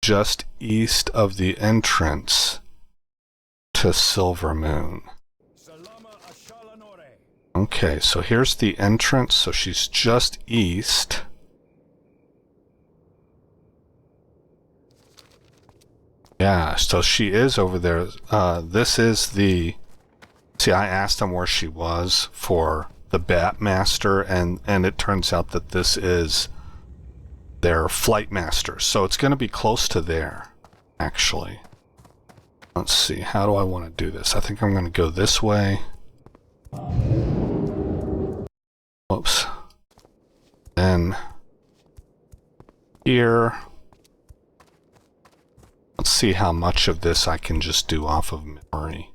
just east of the entrance to Silver Moon. Okay, so here's the entrance, so she's just east. Yeah, so she is over there. This is the... See, I asked them where she was for the Batmaster, and it turns out that this is their Flight Master. So it's going to be close to there, actually. Let's see, how do I want to do this? I think I'm going to go this way. Whoops. Then here. Let's see how much of this I can just do off of memory.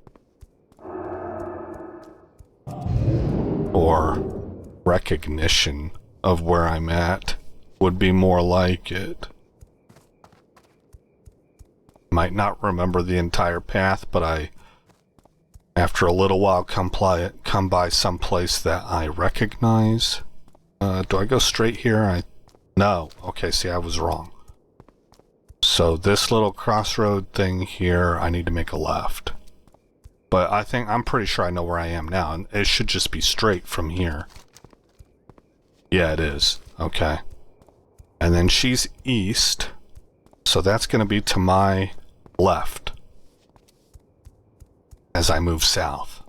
Or recognition of where I'm at would be more like it. Might not remember the entire path, but I, after a little while, come by some place that I recognize. Do I go straight here? No. Okay, see, I was wrong. So this little crossroad thing here, I need to make a left. But I'm pretty sure I know where I am now, and it should just be straight from here. Yeah, it is. Okay. And then she's east, so that's going to be to my left as I move south.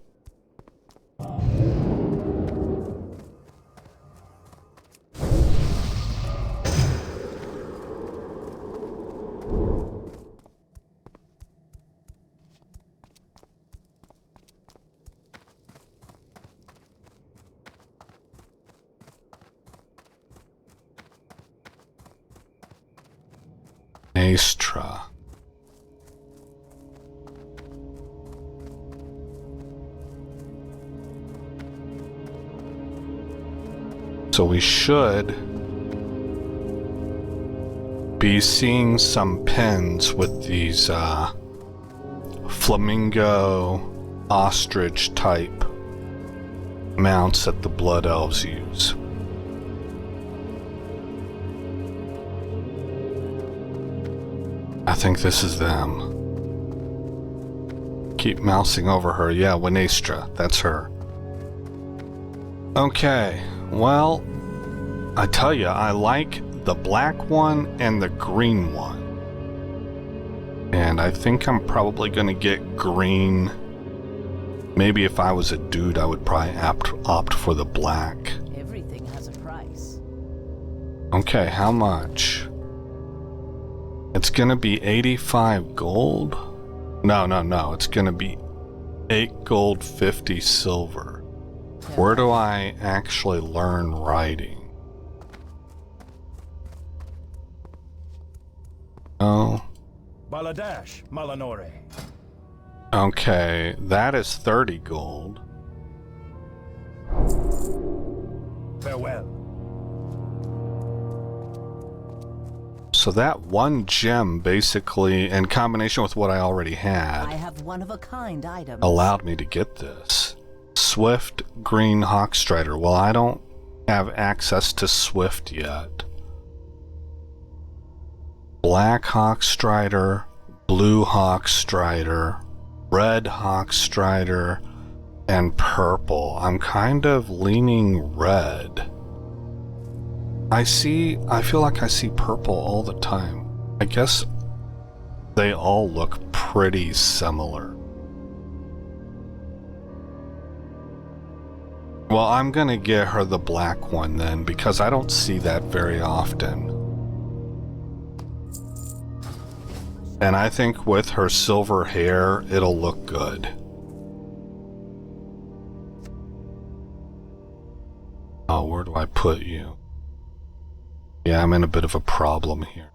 Astra. So we should be seeing some pens with these flamingo ostrich type mounts that the Blood Elves use. I think this is them. Keep mousing over her. Yeah, Winestra. That's her. Okay. Well, I tell you, I like the black one and the green one. And I think I'm probably going to get green. Maybe if I was a dude, I would probably opt for the black. Everything has a price. Okay, how much? It's gonna be 85 gold? No. It's gonna be 8 gold, 50 silver. Where do I actually learn writing? Oh. Baladash, Malanore. Okay, that is 30 gold. Farewell. So that one gem basically, in combination with what I already had, I have one-of-a-kind items. allowed me to get this. Swift Green Hawkstrider. Well, I don't have access to Swift yet. Black Hawkstrider, Blue Hawkstrider, Red Hawkstrider, and Purple. I'm kind of leaning red. I feel like I see purple all the time. I guess they all look pretty similar. Well, I'm gonna get her the black one then, because I don't see that very often. And I think with her silver hair, it'll look good. Oh, where do I put you? Yeah, I'm in a bit of a problem here.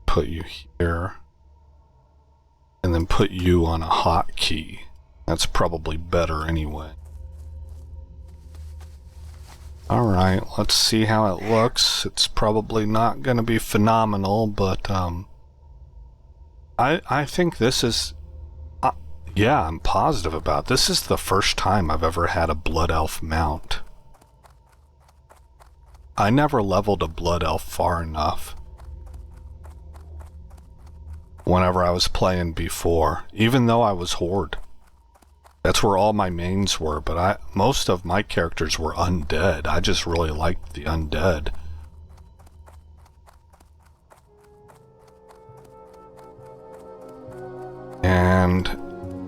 Put you here. And then put you on a hotkey. That's probably better anyway. Alright, let's see how it looks. It's probably not going to be phenomenal, but I think this is... yeah, I'm positive about this. This is the first time I've ever had a Blood Elf mount. I never leveled a blood elf far enough whenever I was playing before, even though I was horde. That's where all my mains were, but most of my characters were undead. I just really liked the undead. And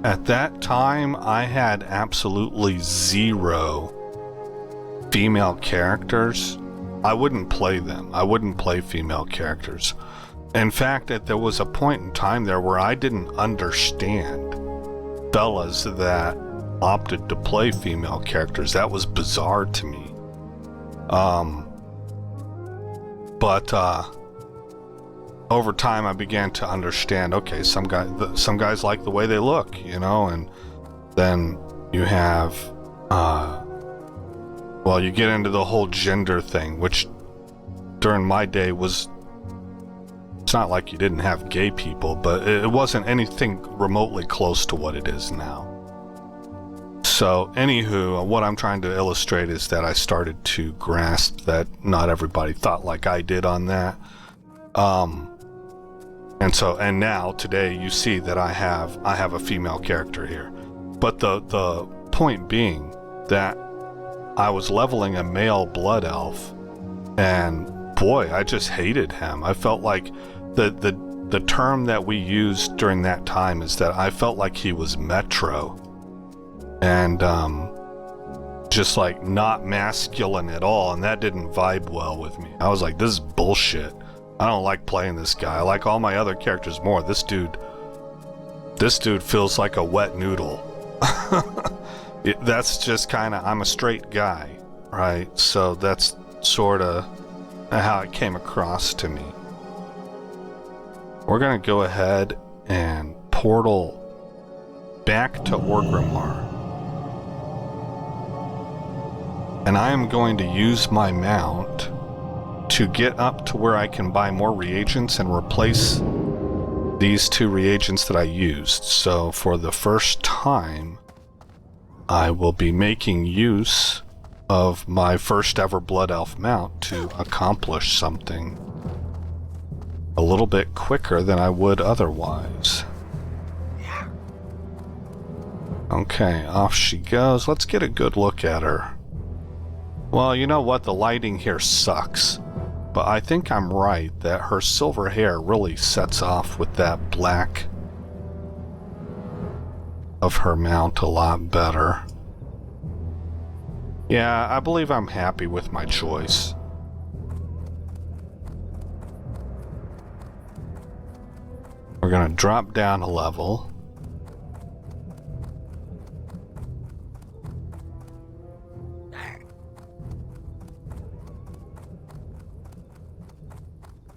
at that time, I had absolutely 0 female characters. I wouldn't play them. I wouldn't play female characters. In fact, there was a point in time there where I didn't understand fellas that opted to play female characters. That was bizarre to me. But over time I began to understand, okay, some guys like the way they look, you know, and then you have well, you get into the whole gender thing, which during my day was, it's not like you didn't have gay people, but it wasn't anything remotely close to what it is now. So, anywho, what I'm trying to illustrate is that I started to grasp that not everybody thought like I did on that. And now, today, you see that I have a female character here. But the point being that I was leveling a male blood elf, and boy, I just hated him. I felt like the term that we used during that time is that I felt like he was metro, and just like not masculine at all, and that didn't vibe well with me. I was like, this is bullshit. I don't like playing this guy. I like all my other characters more. This dude feels like a wet noodle. That's just kind of, I'm a straight guy, right? So that's sort of how it came across to me. We're going to go ahead and portal back to Orgrimmar. And I am going to use my mount to get up to where I can buy more reagents and replace these 2 reagents that I used. So for the first time, I will be making use of my first ever Blood Elf mount to accomplish something a little bit quicker than I would otherwise. Okay, off she goes. Let's get a good look at her. Well, you know what? The lighting here sucks. But I think I'm right that her silver hair really sets off with that black of her mount a lot better. Yeah, I believe I'm happy with my choice. We're gonna drop down a level.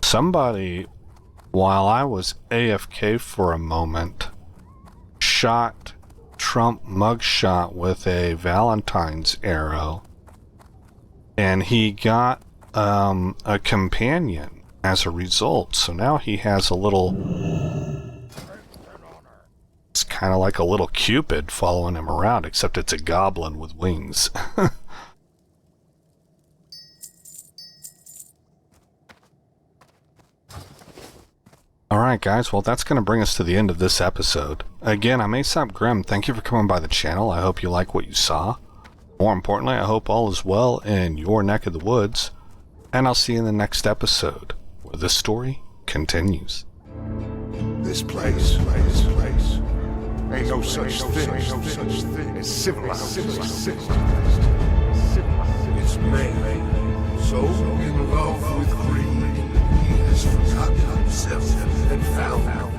Somebody, while I was AFK for a moment, shot Trump mugshot with a Valentine's arrow, and he got a companion as a result. So now he has a little, it's kind of like a little Cupid following him around, except it's a goblin with wings. Alright guys, well that's going to bring us to the end of this episode. Again, I'm Aesop Grimm. Thank you for coming by the channel. I hope you like what you saw. More importantly, I hope all is well in your neck of the woods. And I'll see you in the next episode, where the story continues. This place ain't no such thing as civilized. It's man, so in love with greed, he has forgotten himself and found